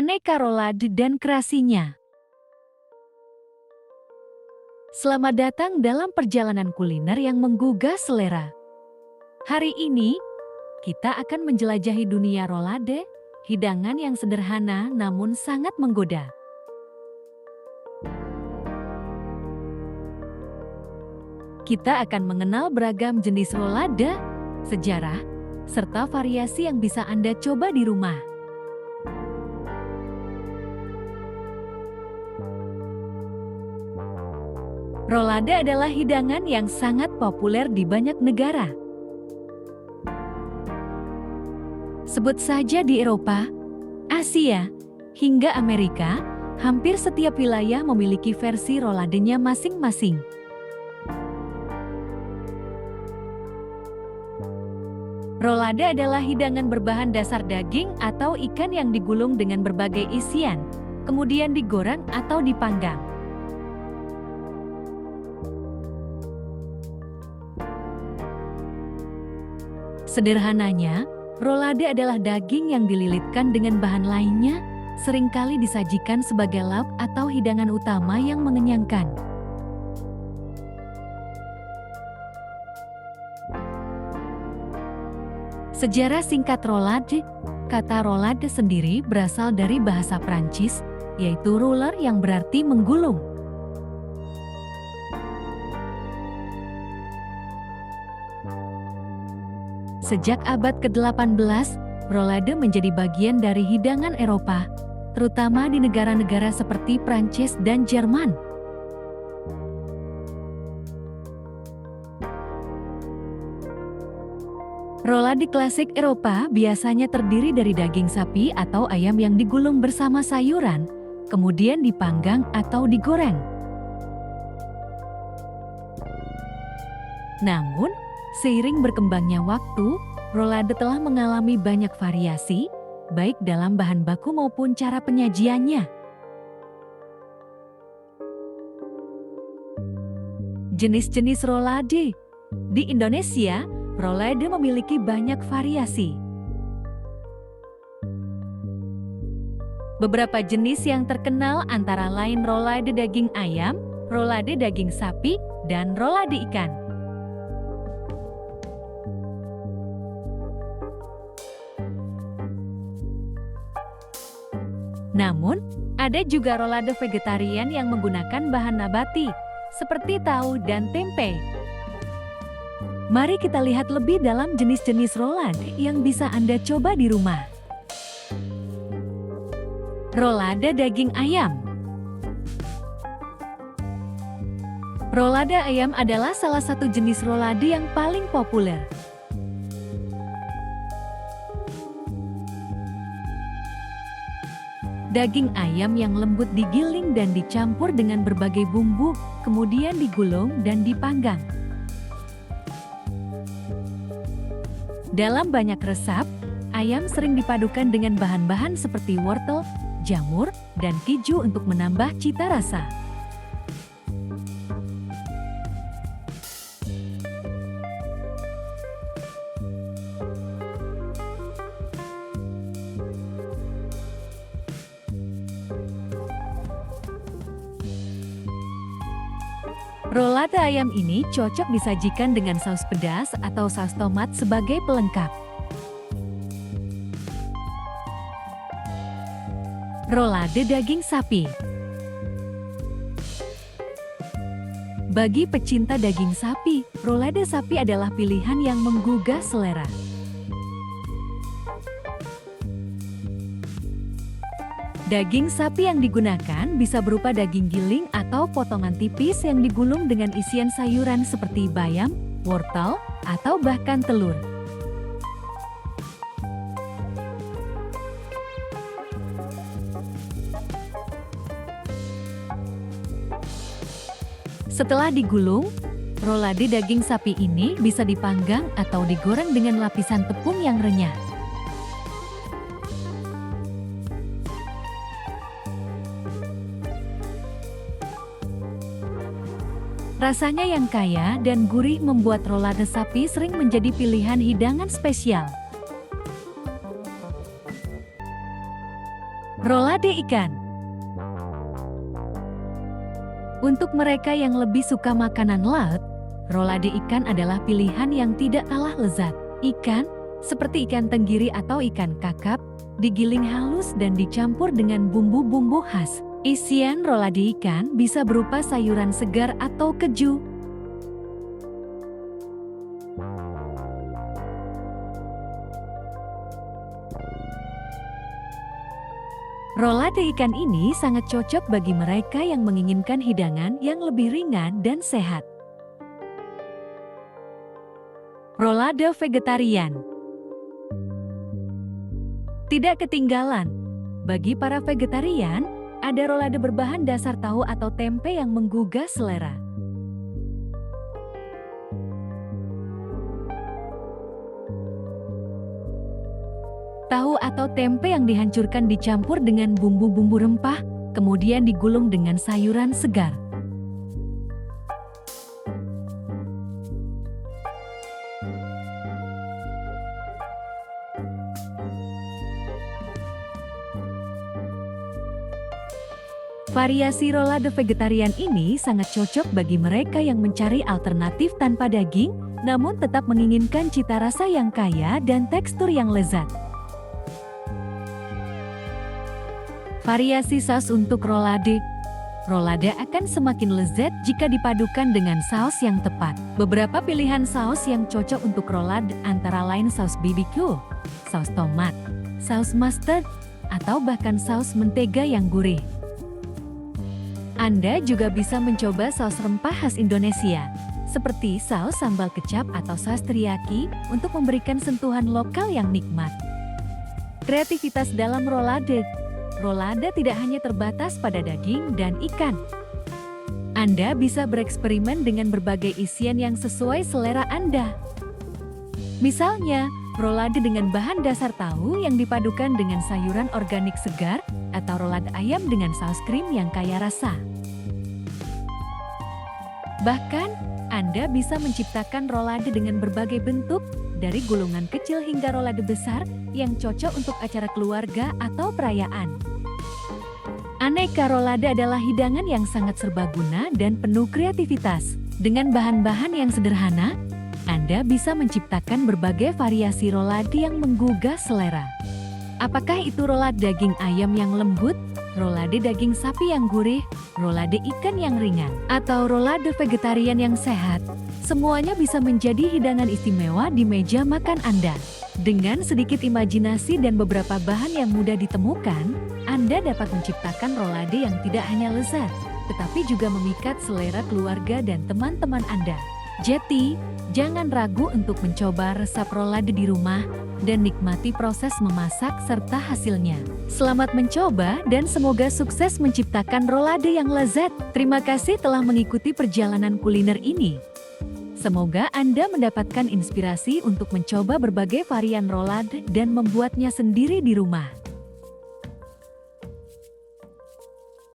aneka rolade dan kreasinya. Selamat datang dalam perjalanan kuliner yang menggugah selera. Hari ini, kita akan menjelajahi dunia rolade, hidangan yang sederhana namun sangat menggoda. Kita akan mengenal beragam jenis rolade, sejarah, serta variasi yang bisa Anda coba di rumah. Rolade adalah hidangan yang sangat populer di banyak negara. Sebut saja di Eropa, Asia, hingga Amerika, hampir setiap wilayah memiliki versi roladenya masing-masing. Rolade adalah hidangan berbahan dasar daging atau ikan yang digulung dengan berbagai isian, kemudian digoreng atau dipanggang. Sederhananya, rolade adalah daging yang dililitkan dengan bahan lainnya, seringkali disajikan sebagai lauk atau hidangan utama yang mengenyangkan. Sejarah singkat rolade. Kata rolade sendiri berasal dari bahasa Prancis, yaitu roller yang berarti menggulung. Sejak abad ke-18, rolade menjadi bagian dari hidangan Eropa, terutama di negara-negara seperti Prancis dan Jerman. Rolade klasik Eropa biasanya terdiri dari daging sapi atau ayam yang digulung bersama sayuran, kemudian dipanggang atau digoreng. Namun, seiring berkembangnya waktu, rolade telah mengalami banyak variasi, baik dalam bahan baku maupun cara penyajiannya. Jenis-jenis rolade. Di Indonesia, rolade memiliki banyak variasi. Beberapa jenis yang terkenal antara lain rolade daging ayam, rolade daging sapi, dan rolade ikan. Namun, ada juga rolade vegetarian yang menggunakan bahan nabati, seperti tahu dan tempe. Mari kita lihat lebih dalam jenis-jenis rolade yang bisa Anda coba di rumah. Rolade daging ayam. Rolade ayam adalah salah satu jenis rolade yang paling populer. Daging ayam yang lembut digiling dan dicampur dengan berbagai bumbu, kemudian digulung dan dipanggang. Dalam banyak resep, ayam sering dipadukan dengan bahan-bahan seperti wortel, jamur, dan keju untuk menambah cita rasa. Rolade ayam ini cocok disajikan dengan saus pedas atau saus tomat sebagai pelengkap. Rolade daging sapi. Bagi pecinta daging sapi, rolade sapi adalah pilihan yang menggugah selera. Daging sapi yang digunakan bisa berupa daging giling atau potongan tipis yang digulung dengan isian sayuran seperti bayam, wortel, atau bahkan telur. Setelah digulung, rolade daging sapi ini bisa dipanggang atau digoreng dengan lapisan tepung yang renyah. Rasanya yang kaya dan gurih membuat rolade sapi sering menjadi pilihan hidangan spesial. Rolade ikan. Untuk mereka yang lebih suka makanan laut, rolade ikan adalah pilihan yang tidak kalah lezat. Ikan, seperti ikan tenggiri atau ikan kakap, digiling halus dan dicampur dengan bumbu-bumbu khas. Isian rolade ikan bisa berupa sayuran segar atau keju. Rolade ikan ini sangat cocok bagi mereka yang menginginkan hidangan yang lebih ringan dan sehat. Rolade vegetarian. Tidak ketinggalan, bagi para vegetarian, ada rolade berbahan dasar tahu atau tempe yang menggugah selera. Tahu atau tempe yang dihancurkan dicampur dengan bumbu-bumbu rempah, kemudian digulung dengan sayuran segar. Variasi rolade vegetarian ini sangat cocok bagi mereka yang mencari alternatif tanpa daging, namun tetap menginginkan cita rasa yang kaya dan tekstur yang lezat. Variasi saus untuk rolade. Rolade akan semakin lezat jika dipadukan dengan saus yang tepat. Beberapa pilihan saus yang cocok untuk rolade antara lain saus BBQ, saus tomat, saus mustard, atau bahkan saus mentega yang gurih. Anda juga bisa mencoba saus rempah khas Indonesia, seperti saus sambal kecap atau saus teriyaki untuk memberikan sentuhan lokal yang nikmat. Kreativitas dalam rolade. Rolade tidak hanya terbatas pada daging dan ikan. Anda bisa bereksperimen dengan berbagai isian yang sesuai selera Anda. Misalnya, rolade dengan bahan dasar tahu yang dipadukan dengan sayuran organik segar, atau rolade ayam dengan saus krim yang kaya rasa. Bahkan, Anda bisa menciptakan rolade dengan berbagai bentuk, dari gulungan kecil hingga rolade besar yang cocok untuk acara keluarga atau perayaan. Aneka rolade adalah hidangan yang sangat serbaguna dan penuh kreativitas. Dengan bahan-bahan yang sederhana, Anda bisa menciptakan berbagai variasi rolade yang menggugah selera. Apakah itu rolade daging ayam yang lembut, rolade daging sapi yang gurih, rolade ikan yang ringan, atau rolade vegetarian yang sehat? Semuanya bisa menjadi hidangan istimewa di meja makan Anda. Dengan sedikit imajinasi dan beberapa bahan yang mudah ditemukan, Anda dapat menciptakan rolade yang tidak hanya lezat, tetapi juga memikat selera keluarga dan teman-teman Anda. Jadi, jangan ragu untuk mencoba resep rolade di rumah dan nikmati proses memasak serta hasilnya. Selamat mencoba dan semoga sukses menciptakan rolade yang lezat. Terima kasih telah mengikuti perjalanan kuliner ini. Semoga Anda mendapatkan inspirasi untuk mencoba berbagai varian rolade dan membuatnya sendiri di rumah.